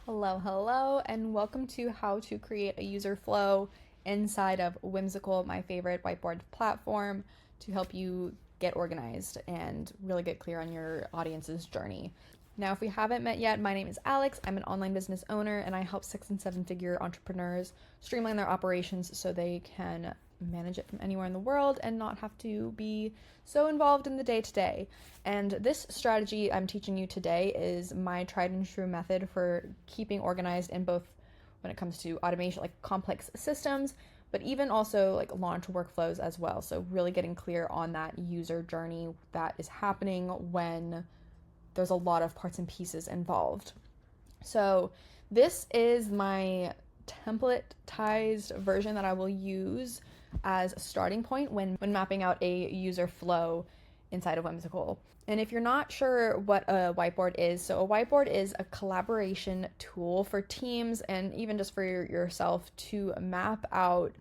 Hello, and welcome to how to create a user flow inside of Whimsical, my favorite whiteboard platform, to help you get organized and really get clear on your audience's journey. Now, if we haven't met yet, my name is Alex. I'm an online business owner, and I help 6 and 7 figure entrepreneurs streamline their operations so they can manage it from anywhere in the world and not have to be so involved in the day to day. And this strategy I'm teaching you today is my tried and true method for keeping organized in both when it comes to automation, like complex systems, but even also like launch workflows as well. So really getting clear on that user journey that is happening when there's a lot of parts and pieces involved. So this is my templatized version that I will use as a starting point when mapping out a user flow inside of Whimsical. And if you're not sure what a whiteboard is, so a whiteboard is a collaboration tool for teams and even just for yourself to map out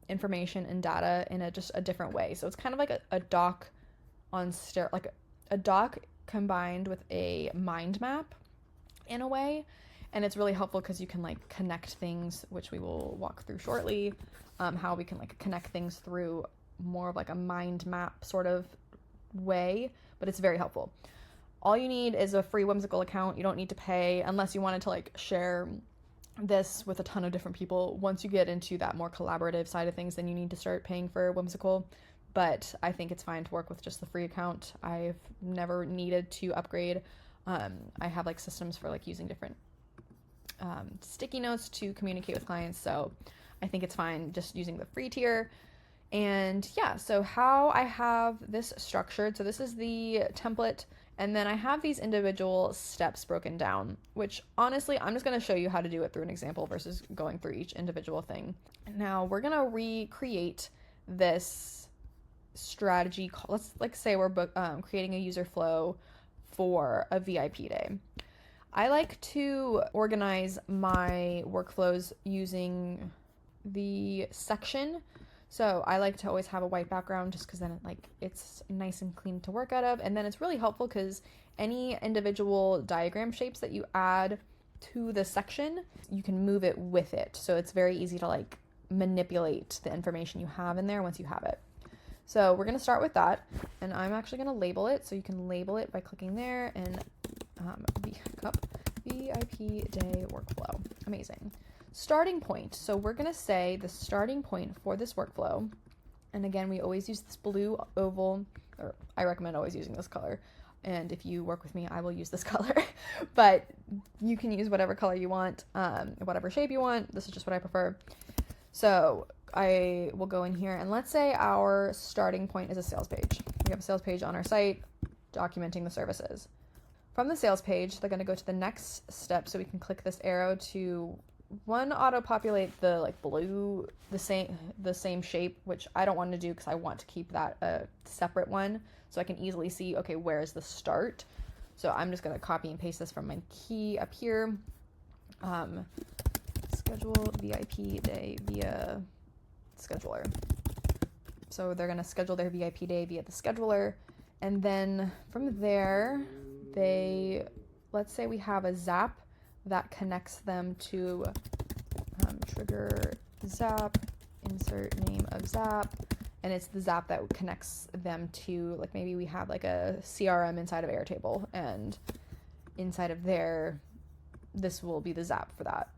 information and data in just a different way. So it's kind of like a doc like a doc combined with a mind map in a way. And it's really helpful because you can like connect things, which we will walk through shortly, how we can like connect things through more of like a mind map sort of way, but it's very helpful. All you need is a free Whimsical account. You don't need to pay unless you wanted to like share this with a ton of different people. Once you get into that more collaborative side of things, then you need to start paying for Whimsical. But I think it's fine to work with just the free account. I've never needed to upgrade. I have like systems for like using different sticky notes to communicate with clients, so I think it's fine just using the free tier. And yeah, so how I have this structured, so this is the template, and then I have these individual steps broken down, which honestly I'm just going to show you how to do it through an example versus going through each individual thing. Now we're going to recreate this strategy. Let's like say we're creating a user flow for a VIP day. I like to organize my workflows using the section. So I like to always have a white background just because then it's nice and clean to work out of. And then it's really helpful because any individual diagram shapes that you add to the section, you can move it with it. So it's very easy to like manipulate the information you have in there once you have it. So we're going to start with that, and I'm actually going to label it. So you can label it by clicking there and VIP day workflow. Amazing. Starting point. So we're going to say the starting point for this workflow. And again, we always use this blue oval, or I recommend always using this color. And if you work with me, I will use this color, but you can use whatever color you want, whatever shape you want. This is just what I prefer. So I will go in here and let's say our starting point is a sales page. We have a sales page on our site documenting the services. From the sales page, they're going to go to the next step. So we can click this arrow to auto-populate the like blue, the same shape, which I don't want to do because I want to keep that a separate one so I can easily see, okay, where's the start? So I'm just going to copy and paste this from my key up here. Schedule VIP day via scheduler. So they're going to schedule their VIP day via the scheduler. And then from there, let's say we have a Zap that connects them to trigger Zap, insert name of Zap, and it's the Zap that connects them to, like maybe we have like a CRM inside of Airtable, and inside of there, this will be the Zap for that.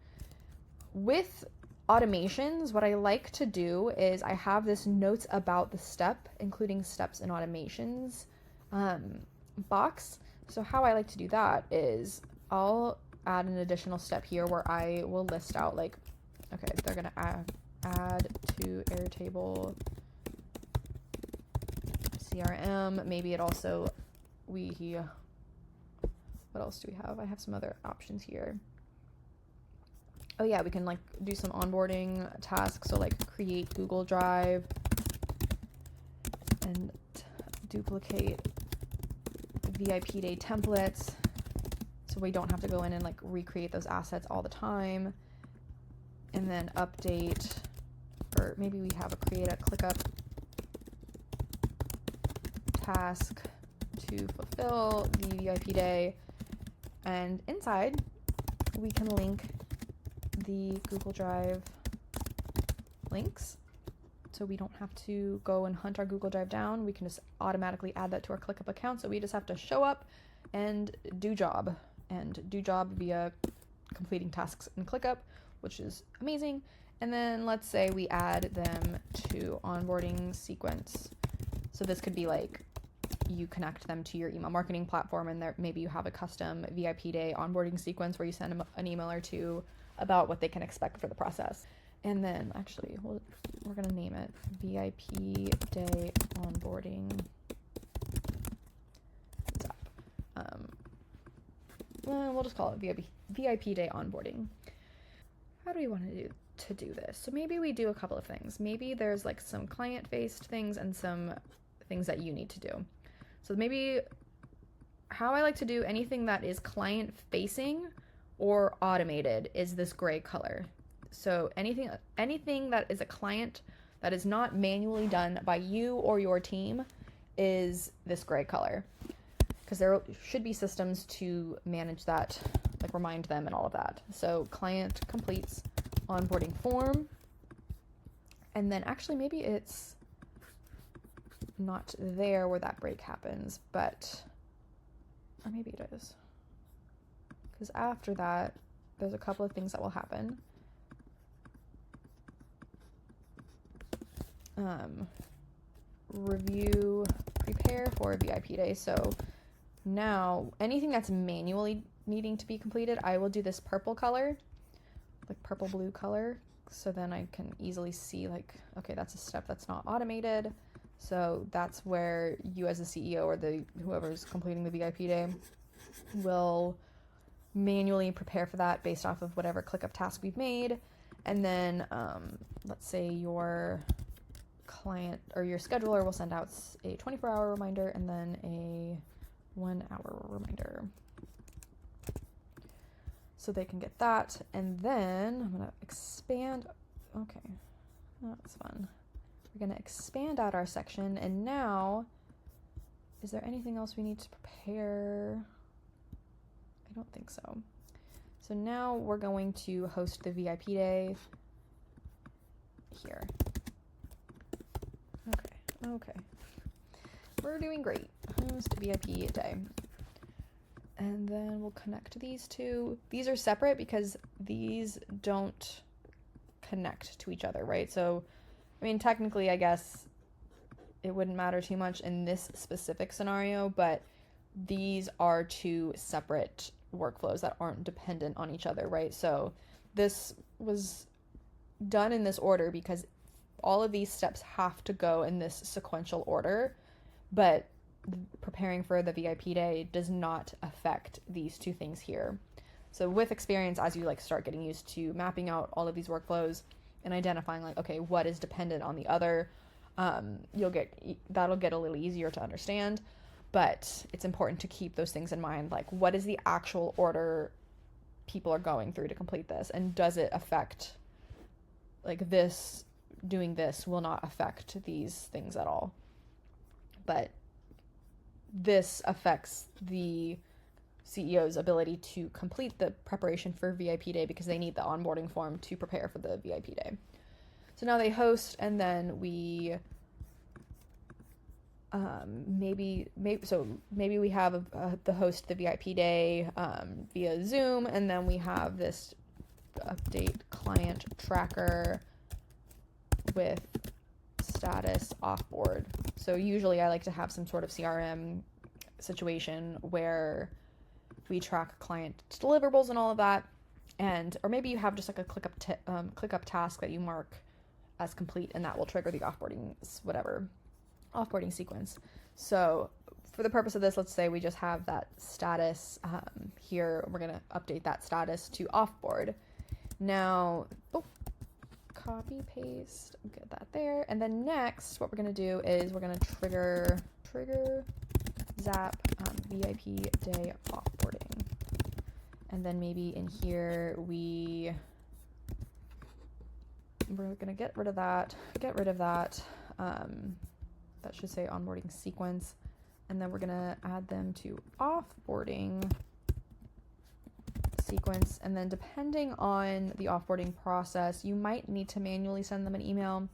With automations, what I like to do is I have this notes about the step, including steps and automations box. So how I like to do that is I'll add an additional step here where I will list out like, okay, they're going to add to Airtable CRM. Maybe it also, what else do we have? I have some other options here. Oh yeah, we can like do some onboarding tasks. So like create Google Drive and duplicate VIP day templates. So we don't have to go in and like recreate those assets all the time. And then update, or maybe we have create a ClickUp task to fulfill the VIP day. And inside, we can link the Google Drive links. So we don't have to go and hunt our Google Drive down. We can just automatically add that to our ClickUp account. So we just have to show up and do job via completing tasks in ClickUp, which is amazing. And then let's say we add them to onboarding sequence. So this could be like you connect them to your email marketing platform, and there maybe you have a custom VIP day onboarding sequence where you send them an email or two about what they can expect for the process. And then actually we're going to name it VIP Day Onboarding Zap. We'll just call it VIP Day Onboarding. How do we want to do this? So maybe we do a couple of things. Maybe there's like some client-faced things and some things that you need to do. So maybe how I like to do anything that is client-facing or automated is this gray color. So anything that is a client that is not manually done by you or your team is this gray color, because there should be systems to manage that, like remind them and all of that. So client completes onboarding form, and then actually maybe it's not there where that break happens, but maybe it is, because after that there's a couple of things that will happen. Review, prepare for a VIP day. So now anything that's manually needing to be completed, I will do this purple color, like purple blue color. So then I can easily see like, okay, that's a step that's not automated. So that's where you as the CEO or whoever's completing the VIP day will manually prepare for that based off of whatever ClickUp task we've made. And then let's say your client or your scheduler will send out a 24-hour reminder and then a 1-hour reminder, so they can get that. And then I'm gonna expand. Okay, that's fun. We're gonna expand out our section, and now is there anything else we need to prepare? I don't think so. So now we're going to host the VIP day here. Okay. We're doing great. Host VIP day. And then we'll connect these two. These are separate because these don't connect to each other, right? So, I mean, technically, I guess it wouldn't matter too much in this specific scenario, but these are two separate workflows that aren't dependent on each other, right? So this was done in this order because all of these steps have to go in this sequential order, but preparing for the VIP day does not affect these two things here. So with experience, as you like start getting used to mapping out all of these workflows and identifying like, okay, what is dependent on the other, that'll get a little easier to understand. But it's important to keep those things in mind, like what is the actual order people are going through to complete this, and does it affect, like, this, doing this will not affect these things at all. But this affects the CEO's ability to complete the preparation for VIP day because they need the onboarding form to prepare for the VIP day. So now they host, and then we maybe we have the host the VIP day via Zoom, and then we have this update client tracker with status offboard. So usually I like to have some sort of CRM situation where we track client deliverables and all of that, or maybe you have just like a ClickUp task that you mark as complete, and that will trigger the offboarding sequence. So for the purpose of this, let's say we just have that status here. We're going to update that status to offboard. Now, copy, paste, get that there. And then next, what we're going to do is we're going to trigger Zap VIP day offboarding. And then maybe in here we're going to get rid of that. That should say onboarding sequence. And then we're going to add them to offboarding sequence. And then depending on the offboarding process, you might need to manually send them an email.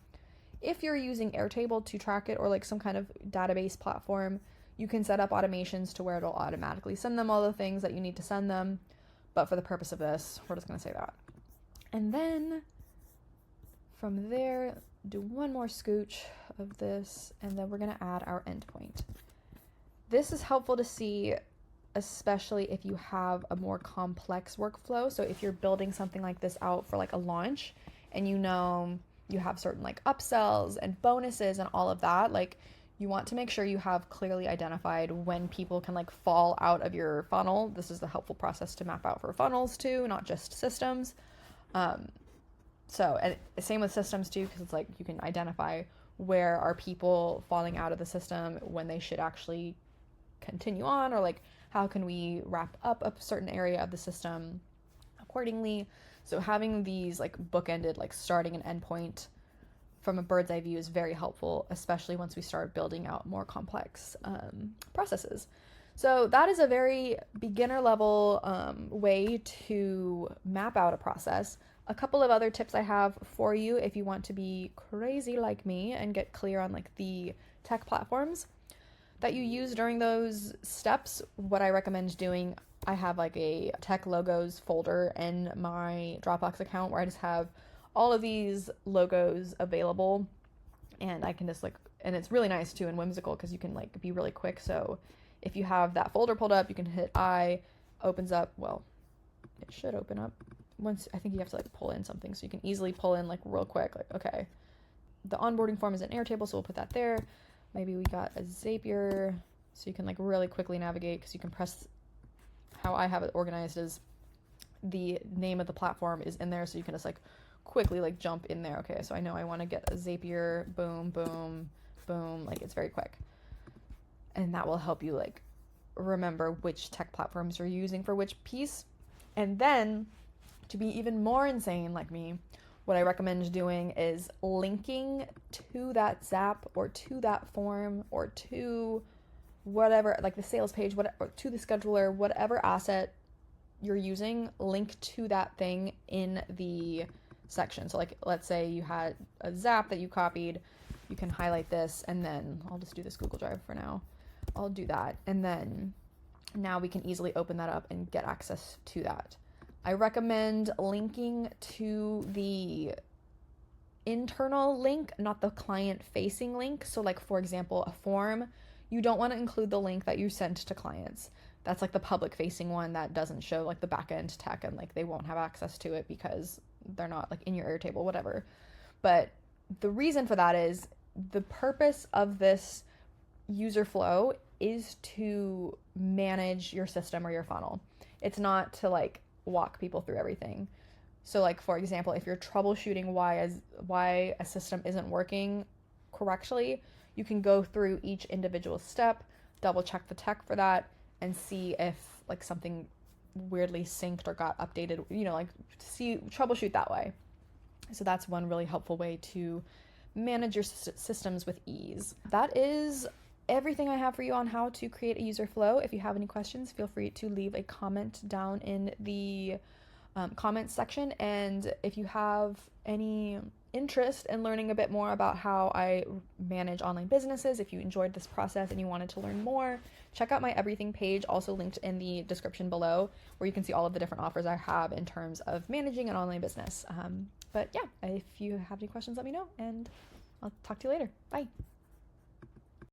If you're using Airtable to track it, or like some kind of database platform, you can set up automations to where it'll automatically send them all the things that you need to send them. But for the purpose of this, we're just going to say that. And then from there, do one more scooch of this, and then we're going to add our endpoint. This is helpful to see, especially if you have a more complex workflow. So if you're building something like this out for like a launch, and you know you have certain like upsells and bonuses and all of that, like you want to make sure you have clearly identified when people can like fall out of your funnel. This is the helpful process to map out for funnels too, not just systems. So, and same with systems too, because it's like you can identify where are people falling out of the system when they should actually continue on, or like how can we wrap up a certain area of the system accordingly. So having these like bookended, like starting and endpoint from a bird's eye view is very helpful, especially once we start building out more complex processes. So that is a very beginner level way to map out a process. A couple of other tips I have for you if you want to be crazy like me and get clear on like the tech platforms that you use during those steps. What I recommend doing, I have like a tech logos folder in my Dropbox account where I just have all of these logos available, and I can just like, and it's really nice too in Whimsical because you can like be really quick. So if you have that folder pulled up, you can hit I, opens up, well, it should open up. Once, I think you have to like pull in something, so you can easily pull in like real quick, like, okay, the onboarding form is in Airtable, so we'll put that there. Maybe we got a Zapier, so you can like really quickly navigate, because you can press, how I have it organized is the name of the platform is in there, so you can just like quickly like jump in there. Okay, so I know I want to get a Zapier, boom, boom, boom, like it's very quick. And that will help you like remember which tech platforms you're using for which piece. And then to be even more insane like me, what I recommend doing is linking to that Zap or to that form or to whatever, like the sales page, whatever, to the scheduler, whatever asset you're using, link to that thing in the section. So like, let's say you had a Zap that you copied, you can highlight this, and then I'll just do this Google Drive for now. I'll do that. And then now we can easily open that up and get access to that. I recommend linking to the internal link, not the client-facing link. So like, for example, a form, you don't want to include the link that you sent to clients. That's like the public-facing one that doesn't show like the back-end tech, and like they won't have access to it because they're not like in your Airtable, whatever. But the reason for that is the purpose of this user flow is to manage your system or your funnel. It's not to like walk people through everything. So like, for example, if you're troubleshooting why a system isn't working correctly, you can go through each individual step, double check the tech for that, and see if like something weirdly synced or got updated, you know, like troubleshoot that way. So that's one really helpful way to manage your systems with ease. That is everything I have for you on how to create a user flow. If you have any questions, feel free to leave a comment down in the comments section. And if you have any interest in learning a bit more about how I manage online businesses, if you enjoyed this process and you wanted to learn more, check out my everything page, also linked in the description below, where you can see all of the different offers I have in terms of managing an online business. But yeah, if you have any questions, let me know, and I'll talk to you later. Bye.